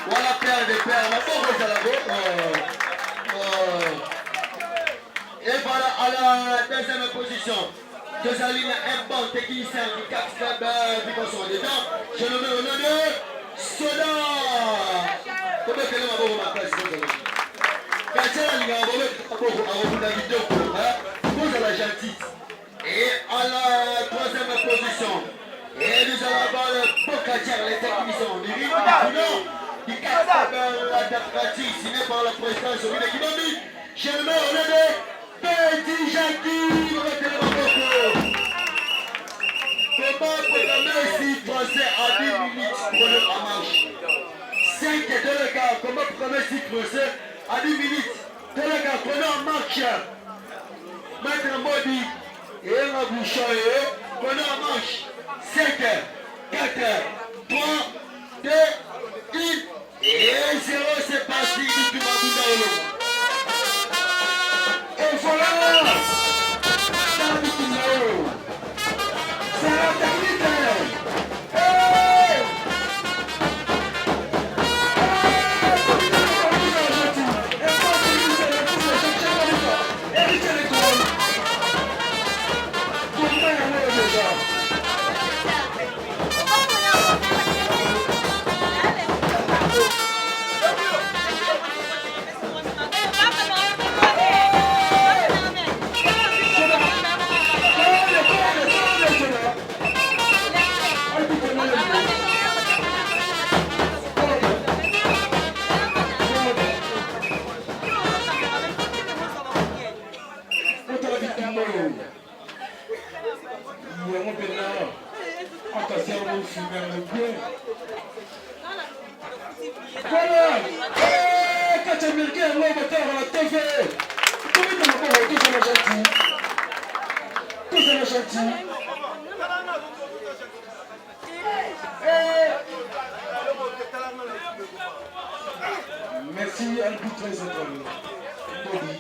Voilà, père des pères. Ma pauvre Zalago. Et voilà, à la deuxième position. Josaline, un bon technicien du Cap Club du Bosson dedans. Je le mets au nom de Soda. Comment est-ce que ma pauvre ma place? Quand elle a la vidéo, vous avez la gentille. Et à la troisième position. Et nous allons avoir le Bocatier, les techniciens du Rino, du Cap Club, la démocratie signée par le président Sophie de Kinomi. Je le mets au nom de Petit Jackie. Comment programmer si français à 10 minutes pour le marche? 5 et 2 le gars, comment programmer si français à 10 minutes? 2 le gars, prenons en marche. Maître Modi et un bouchon, prenons en marche. 5, 4, 3, 2, 1 et 0, c'est parti. Et voilà! C'est la technique! Voilà! Quand tu as marqué un mot moteur à la TV, comment tu m'as pas tout ça la gentil? Tout ça la gentil? Merci à l'arbitre central. Bobby.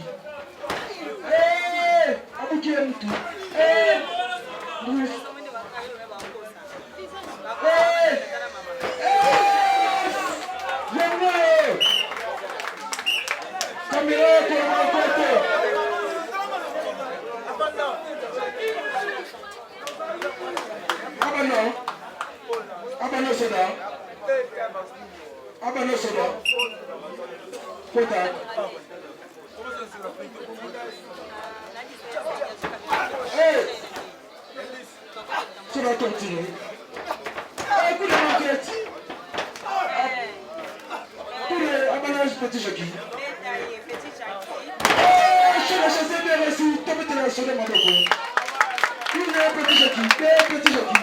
Abouki Amoutou. Louis. Caméra pour la rencontre. Abano Soda. Abano Soda. Kota. Soda continue. Coup de marquette. Pour le abalage petit jockey. Je la chasse bien reçu. Tombe la soda Madoko. Il y a un petit jockey. Petit jockey.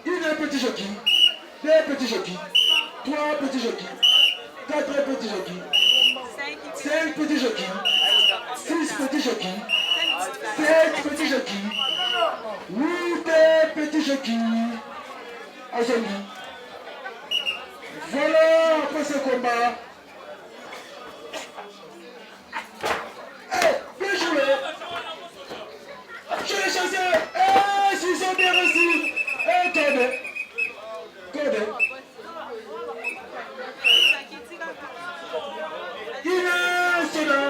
Il y a un petit jockey. Deux petits jockeys. 3 petits jockeys. 4 petits jockeys. 5 petits jockeys. 6 petits jockeys. 7 petits jockeys. 8 petits jockeys. Azami. Voilà, après ce combat. Bien joué. Je l'ai chassé. S'ils ont bien reçu. Code. Il est cela.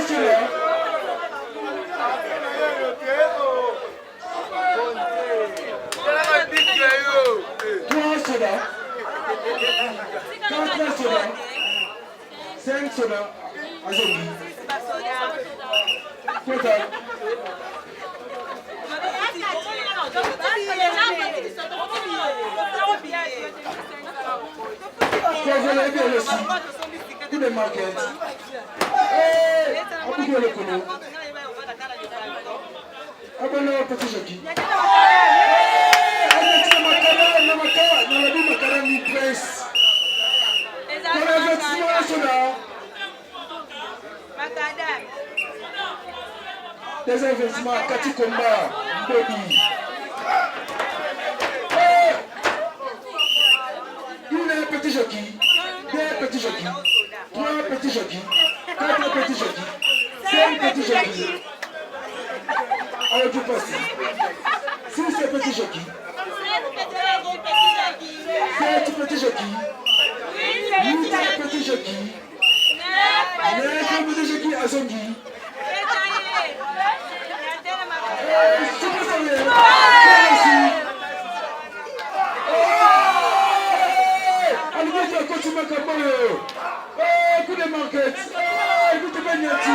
Cela. Trois soda. 4 soda. 5 soda. Azami. Kota. Vous avez bien le sou. Tout le market. Aboukou le kono. Abano petit jockey. Makara ni presse. Pour les vêtements soda. Des investissements Kati Komba. Bobby. Il est un petit jockey. 2 petits jockeys. 3 petits jockeys. 4 petits jockeys. 5 petits jockeys. Alors tu passes. 6 Si c'est petit jockey. C'est un petit jockey. Oui, c'est un petit jockey. Mais petit jockey à son guy. Super sérieux. Allez, continue comme moi. Oh, coup de marquette. Oh, écoutez pas Niati.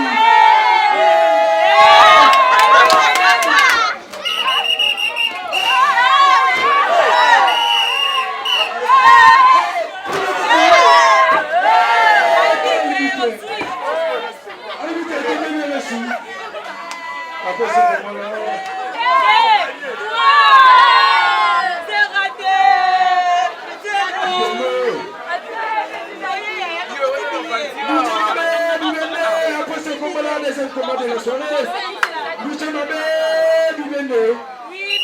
Après ce moment-là, c'est raté. après ce combat-là, les combats de la soirée, nous sommes oui,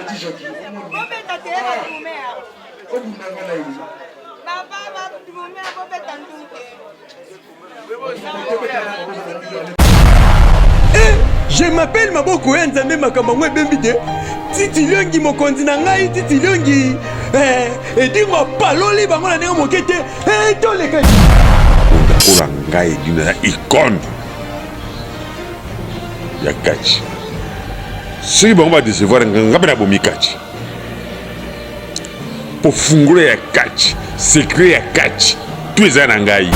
petit Jacques. Je m'appelle Maboko Nzambe Makamangwe Bembide. Titi Liongi mokonzi na ngai Titi Liongi. Edingo paloli bango na ndenge mokete. Toleka. Ora ngai dina icône. Ya kachi. Si bango ba décevoir ngabe na bomi kachi. Po funguro ya kachi, secret ya kachi. Tu eza na ngai.